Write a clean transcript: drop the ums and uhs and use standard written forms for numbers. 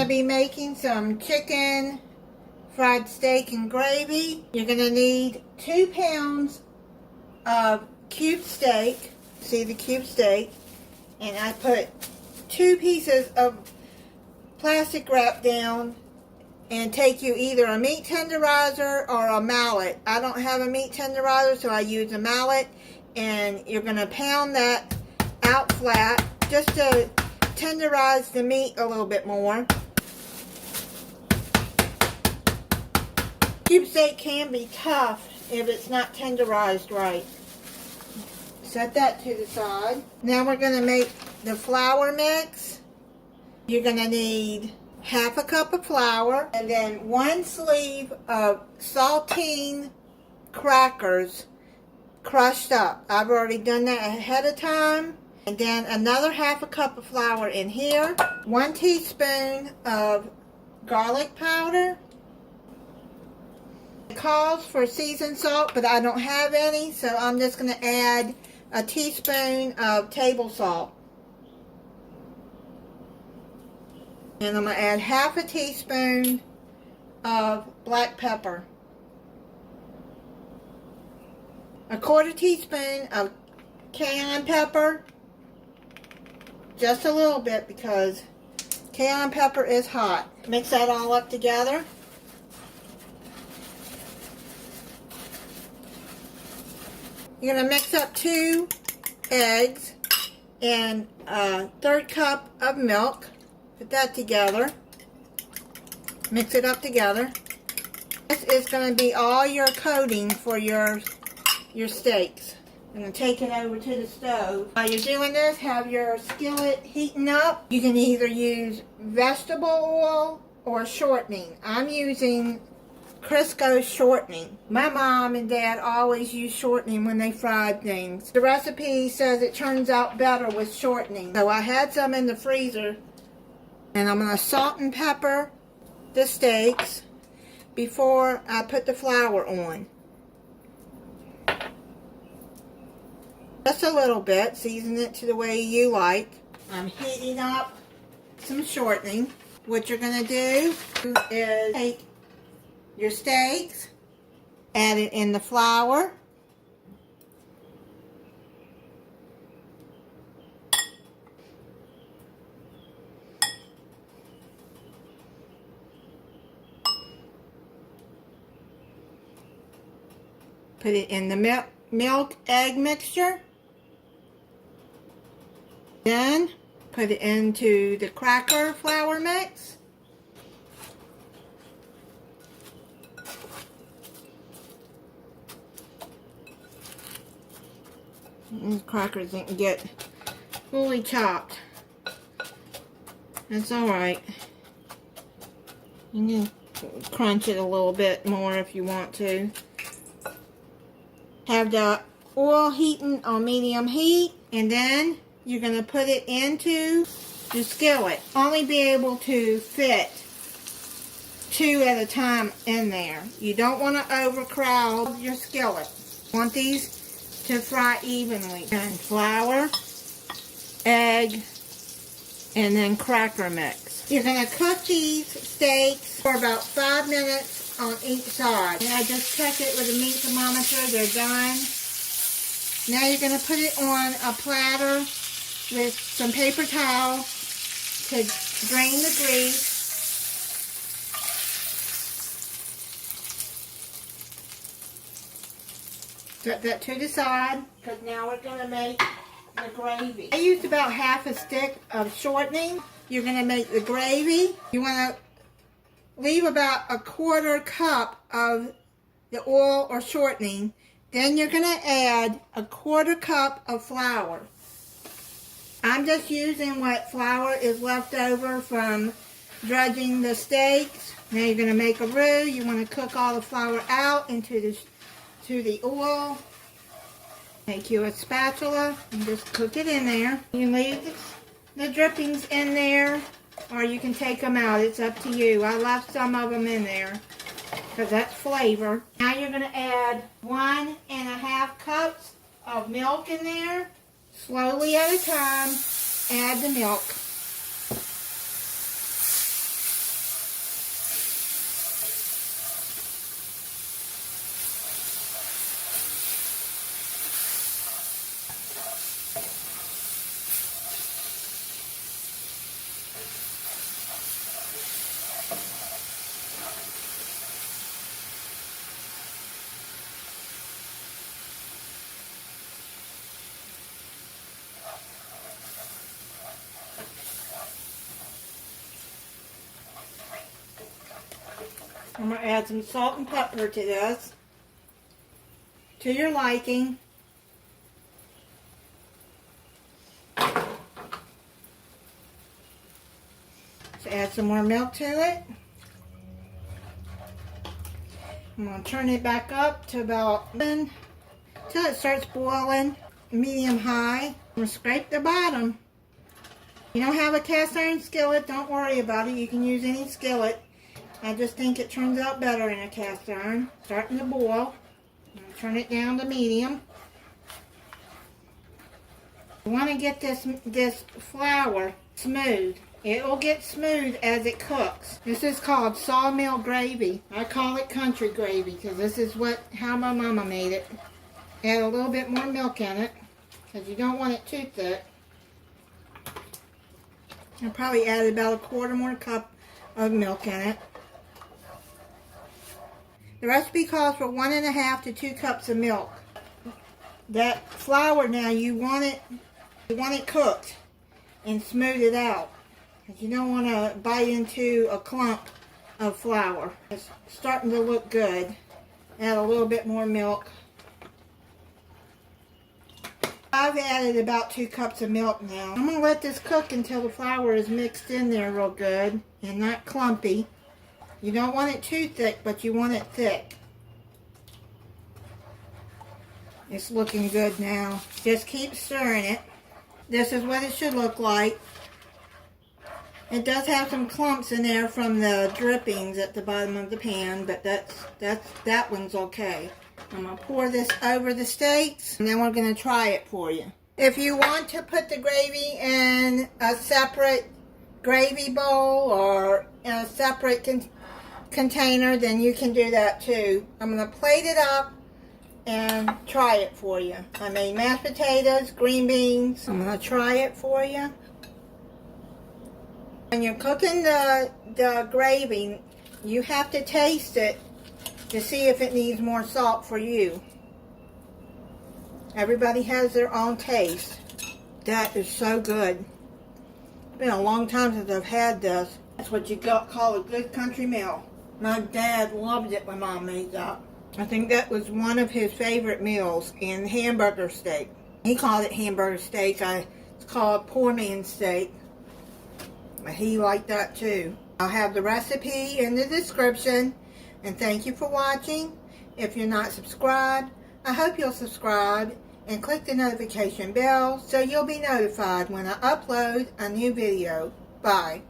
to be making some chicken fried steak and gravy. You're going to need 2 pounds of cube steak. See the cube steak? And I put 2 pieces of plastic wrap down, and take you either a meat tenderizer or a mallet. I don't have a meat tenderizer, so I use a mallet. And you're going to pound that out flat just to tenderize the meat a little bit more. Cube steak can be tough if it's not tenderized right. Set that to the side. Now we're going to make the flour mix. You're going to need half a cup of flour and then 1 sleeve of saltine crackers crushed up. I've already done that ahead of time. And then another half a cup of flour in here. 1 teaspoon of garlic powder. It calls for seasoned salt, but I don't have any, so I'm just going to add a teaspoon of table salt. And I'm going to add half a teaspoon of black pepper. A 1/4 teaspoon of cayenne pepper. Just a little bit because cayenne pepper is hot. Mix that all up together. You're going to mix up 2 eggs and a 1/3 cup of milk. Put that together. Mix it up together. This is going to be all your coating for your steaks. I'm going to take it over to the stove. While you're doing this, have your skillet heating up. You can either use vegetable oil or shortening. I'm using Crisco shortening. My mom and dad always use shortening when they fried things. The recipe says it turns out better with shortening. So I had some in the freezer. And I'm going to salt and pepper the steaks before I put the flour on. Just a little bit. Season it to the way you like. I'm heating up some shortening. What you're going to do is take your steaks, add it in the flour. Put it in the milk egg mixture. Then put it into the cracker flour mix. These crackers didn't get fully chopped. That's alright. You can crunch it a little bit more if you want to. Have the oil heating on medium heat, and then you're going to put it into the skillet. Only be able to fit 2 at a time in there. You don't want to overcrowd your skillet. You want these to fry evenly. And flour, egg, and then cracker mix. You're going to cook these steaks for about 5 minutes on each side. And I just check it with a meat thermometer. They're done. Now you're going to put it on a platter with some paper towel to drain the grease. Set that to the side, because now we're going to make the gravy. I used about half a stick of shortening. You're going to make the gravy. You want to leave about a 1/4 cup of the oil or shortening. Then you're going to add a 1/4 cup of flour. I'm just using what flour is left over from dredging the steaks. Now you're going to make a roux. You want to cook all the flour out into the oil. Take you a spatula and just cook it in there. You leave the drippings in there, or you can take them out. It's up to you. I left some of them in there because that's flavor. Now you're going to add 1.5 cups of milk in there. Slowly at a time, add the milk. I'm going to add some salt and pepper to this, to your liking. Let's add some more milk to it. I'm going to turn it back up to about until it starts boiling, medium high. I'm going to scrape the bottom. If you don't have a cast iron skillet, don't worry about it. You can use any skillet. I just think it turns out better in a cast iron. Starting to boil. I'm going to turn it down to medium. You want to get this flour smooth. It will get smooth as it cooks. This is called Sawmill gravy. I call it country gravy because this is how my mama made it. Add a little bit more milk in it because you don't want it too thick. I'll probably add about a quarter more cup of milk in it. The recipe calls for 1.5 to 2 cups of milk. That flour now, you want it cooked and smooth it out. You don't want to bite into a clump of flour. It's starting to look good. Add a little bit more milk. I've added about 2 cups of milk now. I'm going to let this cook until the flour is mixed in there real good and not clumpy. You don't want it too thick, but you want it thick. It's looking good now. Just keep stirring it. This is what it should look like. It does have some clumps in there from the drippings at the bottom of the pan, but that one's okay. I'm going to pour this over the steaks, and then we're going to try it for you. If you want to put the gravy in a separate gravy bowl or in a separate container, then you can do that too. I'm going to plate it up and try it for you. I made mashed potatoes, green beans. I'm going to try it for you. When you're cooking the gravy, you have to taste it to see if it needs more salt for you. Everybody has their own taste. That is so good. It's been a long time since I've had this. That's what you call a good country meal. My dad loved it when Mom made that. I think that was one of his favorite meals, and hamburger steak. He called it hamburger steak. It's called poor man's steak. But he liked that too. I'll have the recipe in the description. And thank you for watching. If you're not subscribed, I hope you'll subscribe and click the notification bell so you'll be notified when I upload a new video. Bye.